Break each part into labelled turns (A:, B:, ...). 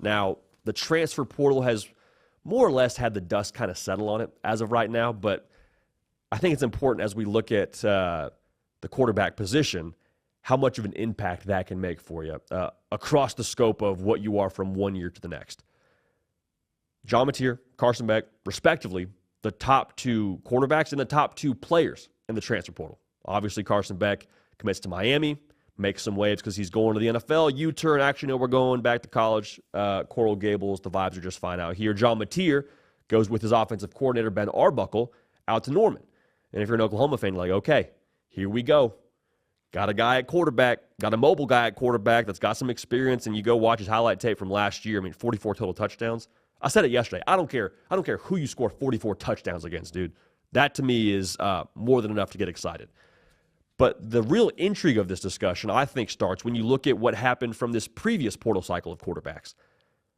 A: Now, the transfer portal has more or less had the dust kind of settle on it as of right now, but I think it's important as we look at the quarterback position, how much of an impact that can make for you across the scope of what you are from one year to the next. John Mateer, Carson Beck, respectively, the top two quarterbacks and the top two players in the transfer portal. Obviously, Carson Beck commits to Miami, makes some waves because he's going to the NFL. U-turn, actually, no, we're going back to college. Coral Gables, the vibes are just fine out here. John Mateer goes with his offensive coordinator, Ben Arbuckle, out to Norman. And if you're an Oklahoma fan, you're like, okay, here we go. Got a guy at quarterback, got a mobile guy at quarterback that's got some experience, and you go watch his highlight tape from last year. I mean, 44 total touchdowns. I said it yesterday. I don't care who you score 44 touchdowns against, dude. That, to me, is more than enough to get excited. But the real intrigue of this discussion, I think, starts when you look at what happened from this previous portal cycle of quarterbacks.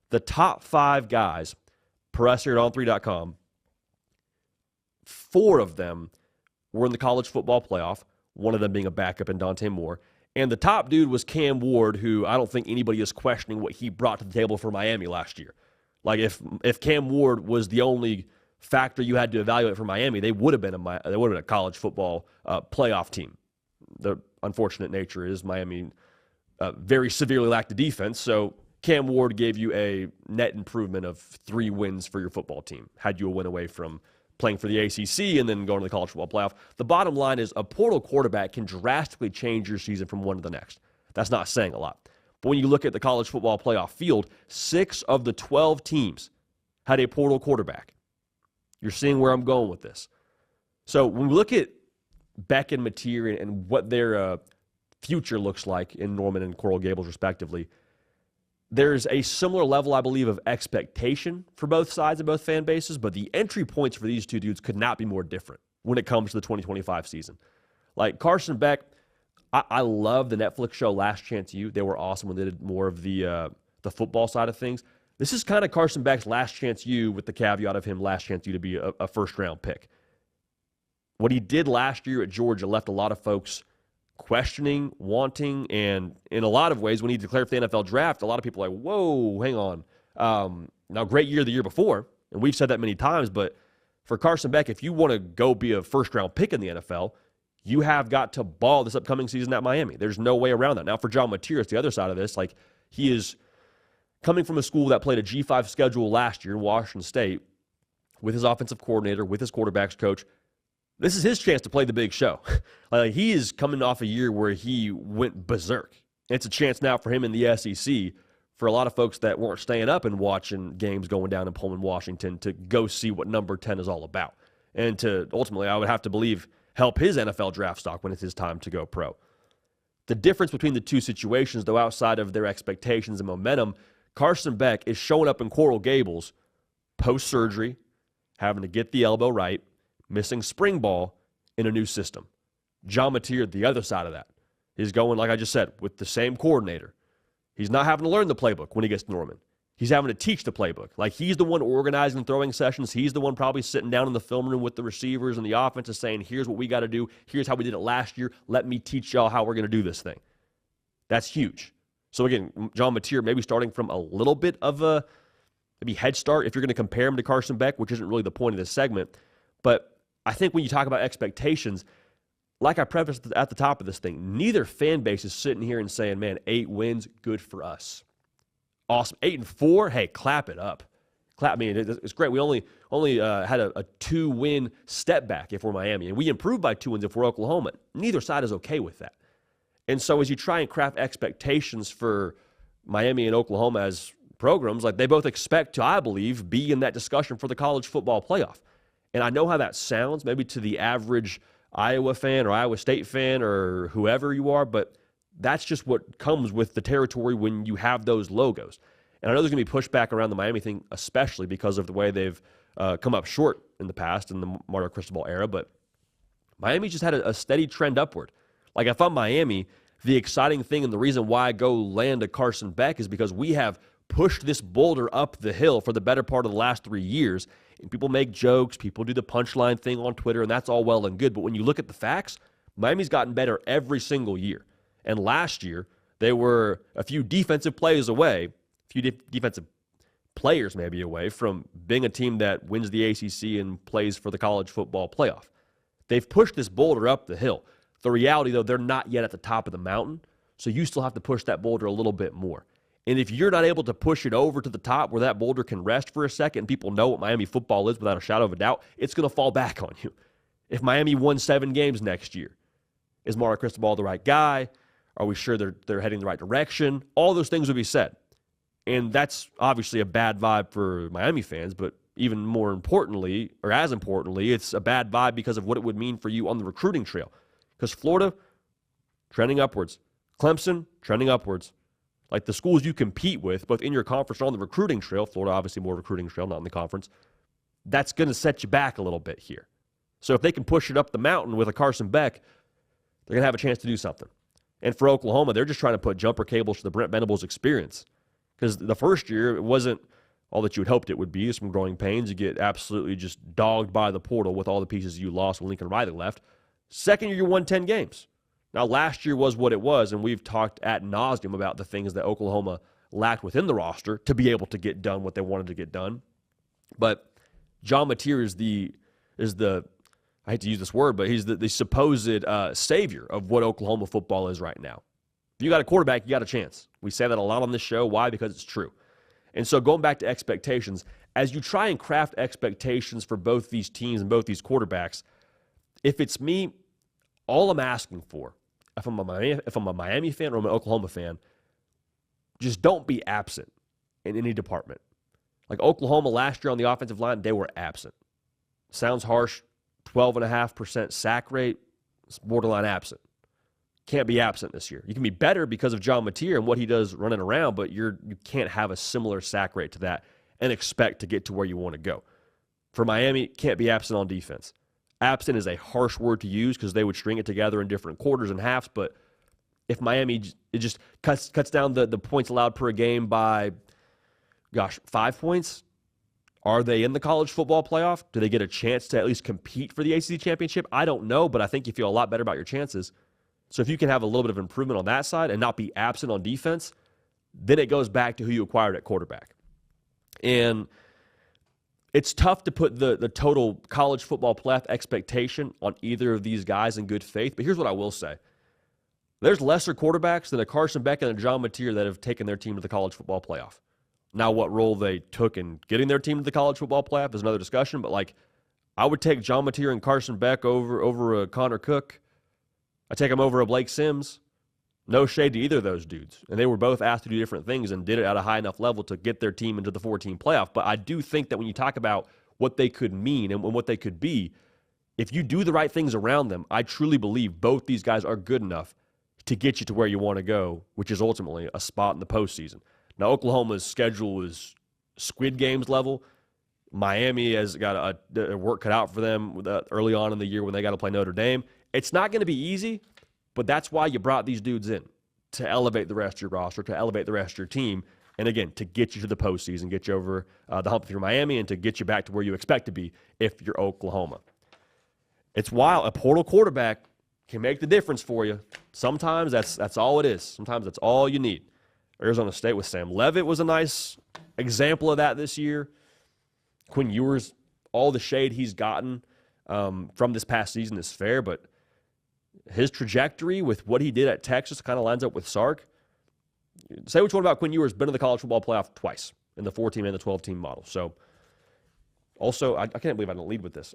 A: The top 5 guys, per us here at On3.com, 4 of them were in the college football playoff, one of them being a backup in Dante Moore. And the top dude was Cam Ward, who I don't think anybody is questioning what he brought to the table for Miami last year. Like, if Cam Ward was the only factor you had to evaluate for Miami, they would have been a college football playoff team. The unfortunate nature is Miami very severely lacked a defense, so Cam Ward gave you a net improvement of 3 wins for your football team, had you a win away from playing for the ACC and then going to the college football playoff. The bottom line is a portal quarterback can drastically change your season from one to the next. That's not saying a lot. But when you look at the college football playoff field, 6 of the 12 teams had a portal quarterback. You're seeing where I'm going with this. So when we look at Beck and Mateer and what their future looks like in Norman and Coral Gables, respectively, there's a similar level, I believe, of expectation for both sides and both fan bases, but the entry points for these two dudes could not be more different when it comes to the 2025 season. Like Carson Beck, I love the Netflix show Last Chance U. They were awesome when they did more of the football side of things. This is kind of Carson Beck's Last Chance U with the caveat of him Last Chance U to be a first-round pick. What he did last year at Georgia left a lot of folks questioning, wanting, and in a lot of ways, when he declared for the NFL draft, a lot of people are like, whoa, hang on. Now, great year the year before, and we've said that many times, but for Carson Beck, if you want to go be a first-round pick in the NFL, you have got to ball this upcoming season at Miami. There's no way around that. Now, for John Mateer, it's the other side of this. Like, he is coming from a school that played a G5 schedule last year in Washington State with his offensive coordinator, with his quarterbacks coach. This is his chance to play the big show. Like, he is coming off a year where he went berserk. It's a chance now for him in the SEC, for a lot of folks that weren't staying up and watching games going down in Pullman, Washington, to go see what number 10 is all about. And to ultimately, I would have to believe, help his NFL draft stock when it's his time to go pro. The difference between the two situations, though, outside of their expectations and momentum, Carson Beck is showing up in Coral Gables post-surgery, having to get the elbow right, missing spring ball in a new system. John Mateer, the other side of that, is going, like I just said, with the same coordinator. He's not having to learn the playbook when he gets to Norman. He's having to teach the playbook. Like, he's the one organizing throwing sessions. He's the one probably sitting down in the film room with the receivers and the offense saying, here's what we got to do. Here's how we did it last year. Let me teach y'all how we're going to do this thing. That's huge. So, again, John Mateer maybe starting from a little bit of a maybe head start if you're going to compare him to Carson Beck, which isn't really the point of this segment. But I think when you talk about expectations, like I prefaced at the top of this thing, neither fan base is sitting here and saying, man, 8 wins, good for us. Awesome. 8-4, hey, clap it up. I mean, it's great. We only had a 2-win step back if we're Miami, and we improved by 2 wins if we're Oklahoma. Neither side is okay with that. And so as you try and craft expectations for Miami and Oklahoma as programs, like, they both expect to, I believe, be in that discussion for the college football playoff. And I know how that sounds maybe to the average Iowa fan or Iowa State fan or whoever you are, but that's just what comes with the territory when you have those logos. And I know there's going to be pushback around the Miami thing, especially because of the way they've come up short in the past in the Mario Cristobal era, but Miami just had a steady trend upward. Like, if I'm Miami, the exciting thing and the reason why I go land a Carson Beck is because we have pushed this boulder up the hill for the better part of the last 3 years. And people make jokes, people do the punchline thing on Twitter, and that's all well and good. But when you look at the facts, Miami's gotten better every single year. And last year, they were a few defensive plays away few defensive players maybe away from being a team that wins the ACC and plays for the college football playoff. They've pushed this boulder up the hill. The reality, though, they're not yet at the top of the mountain, so you still have to push that boulder a little bit more. And if you're not able to push it over to the top where that boulder can rest for a second and people know what Miami football is without a shadow of a doubt, it's going to fall back on you. If Miami won 7 games next year, is Mario Cristobal the right guy? Are we sure they're heading the right direction? All those things would be said. And that's obviously a bad vibe for Miami fans, but even more importantly, or as importantly, it's a bad vibe because of what it would mean for you on the recruiting trail. Because Florida, trending upwards. Clemson, trending upwards. Like the schools you compete with, both in your conference or on the recruiting trail, Florida obviously more recruiting trail, not in the conference, that's going to set you back a little bit here. So if they can push it up the mountain with a Carson Beck, they're going to have a chance to do something. And for Oklahoma, they're just trying to put jumper cables to the Brent Venables experience. Because the first year, it wasn't all that you had hoped it would be. Some growing pains. You get absolutely just dogged by the portal with all the pieces you lost when Lincoln Riley left. Second year, you won 10 games. Now, last year was what it was, and we've talked ad nauseum about the things that Oklahoma lacked within the roster to be able to get done what they wanted to get done. But John Mateer is the I hate to use this word, but he's the supposed savior of what Oklahoma football is right now. If you got a quarterback, you got a chance. We say that a lot on this show. Why? Because it's true. And so going back to expectations, as you try and craft expectations for both these teams and both these quarterbacks, if it's me, all I'm asking for, if I'm a Miami fan or I'm an Oklahoma fan, just don't be absent in any department. Like Oklahoma last year on the offensive line, they were absent. Sounds harsh, 12.5% sack rate, it's borderline absent. Can't be absent this year. You can be better because of John Mateer and what he does running around, but you can't have a similar sack rate to that and expect to get to where you want to go. For Miami, can't be absent on defense. Absent is a harsh word to use because they would string it together in different quarters and halves, but if Miami, it just cuts down the points allowed per game by, 5 points, are they in the college football playoff? Do they get a chance to at least compete for the ACC championship? I don't know, but I think you feel a lot better about your chances. So if you can have a little bit of improvement on that side and not be absent on defense, then it goes back to who you acquired at quarterback. And it's tough to put the total college football playoff expectation on either of these guys in good faith, but here's what I will say. There's lesser quarterbacks than a Carson Beck and a John Mateer that have taken their team to the college football playoff. Now, what role they took in getting their team to the college football playoff is another discussion, but I would take John Mateer and Carson Beck over a Connor Cook. I take him over a Blake Sims. No shade to either of those dudes. And they were both asked to do different things and did it at a high enough level to get their team into the 4-team playoff. But I do think that when you talk about what they could mean and what they could be, if you do the right things around them, I truly believe both these guys are good enough to get you to where you want to go, which is ultimately a spot in the postseason. Now, Oklahoma's schedule is Squid Games level. Miami has got a work cut out for them early on in the year when they got to play Notre Dame. It's not going to be easy, but that's why you brought these dudes in, to elevate the rest of your roster, to elevate the rest of your team, and again, to get you to the postseason, get you over the hump if you're Miami, and to get you back to where you expect to be if you're Oklahoma. It's wild. A portal quarterback can make the difference for you. Sometimes that's all it is. Sometimes that's all you need. Arizona State with Sam Leavitt was a nice example of that this year. Quinn Ewers, all the shade he's gotten from this past season is fair, but his trajectory with what he did at Texas kind of lines up with Sark. Say what you want about Quinn Ewers, been in the college football playoff twice in the 4-team and the 12-team model. So, also, I can't believe I didn't lead with this.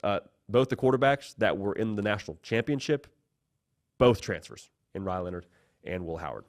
A: Both the quarterbacks that were in the national championship, both transfers in Ryan Leonard and Will Howard.